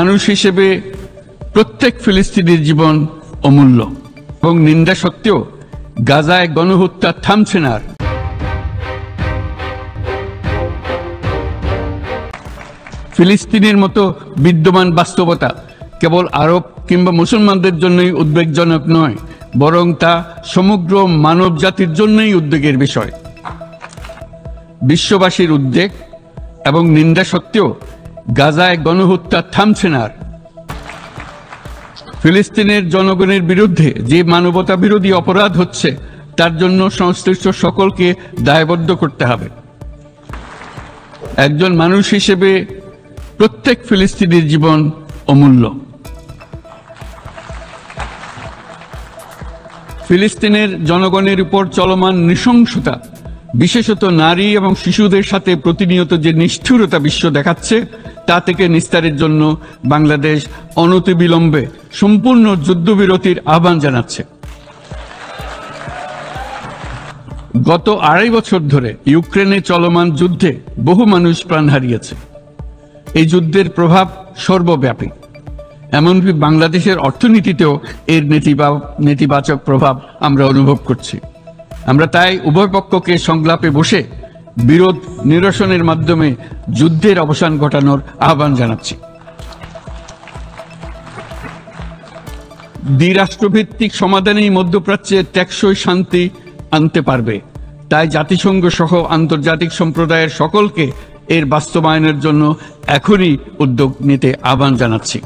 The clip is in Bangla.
মানুষ হিসেবে প্রত্যেক ফিলিস্তিনির জীবন অমূল্য এবং নিন্দা সত্ত্বেও গাজায় গণহত্যা থামছে না। ফিলিস্তিনের মতো বিদ্যমান বাস্তবতা কেবল আরব কিংবা মুসলমানদের জন্যই উদ্বেগজনক নয়, বরং তা সমগ্র মানব জাতির জন্যই উদ্বেগের বিষয়। বিশ্ববাসীর উদ্বেগ এবং নিন্দা সত্ত্বেও গাজায় গণহত্যা থামছে না। ফিলিস্তিনের জনগণের বিরুদ্ধে যে মানবতা বিরোধী অপরাধ হচ্ছে তার জন্য সংশ্লিষ্ট সকলকে দায়বদ্ধ করতে হবে। একজন মানুষ হিসেবে প্রত্যেক ফিলিস্তিনির জীবন অমূল্য। ফিলিস্তিনের জনগণের উপর চলমান নৃশংসতা, বিশেষত নারী এবং শিশুদের সাথে প্রতিনিয়ত যে নিষ্ঠুরতা বিশ্ব দেখাচ্ছে, তা থেকে নিস্তারের জন্য বাংলাদেশ অনতিবিলম্বে সম্পূর্ণ যুদ্ধবিরতির আহ্বান জানাচ্ছে। গত 2.5 বছর ধরে ইউক্রেনে চলমান যুদ্ধে বহু মানুষ প্রাণ হারিয়েছে। এই যুদ্ধের প্রভাব সর্বব্যাপী, এমনকি বাংলাদেশের অর্থনীতিতেও এর নেতিবাচক প্রভাব আমরা অনুভব করছি। আমরা তাই উভয় পক্ষকে সংলাপে বসে বিরোধ নিরসনের মাধ্যমে যুদ্ধের অবসান ঘটানোর আহ্বান জানাচ্ছি। দ্বিরাষ্ট্রভিত্তিক সমাধানেই মধ্যপ্রাচ্যে টেকসই শান্তি আনতে পারবে। তাই জাতিসংঘ সহ আন্তর্জাতিক সম্প্রদায়ের সকলকে এর বাস্তবায়নের জন্য এখনই উদ্যোগ নিতে আহ্বান জানাচ্ছি।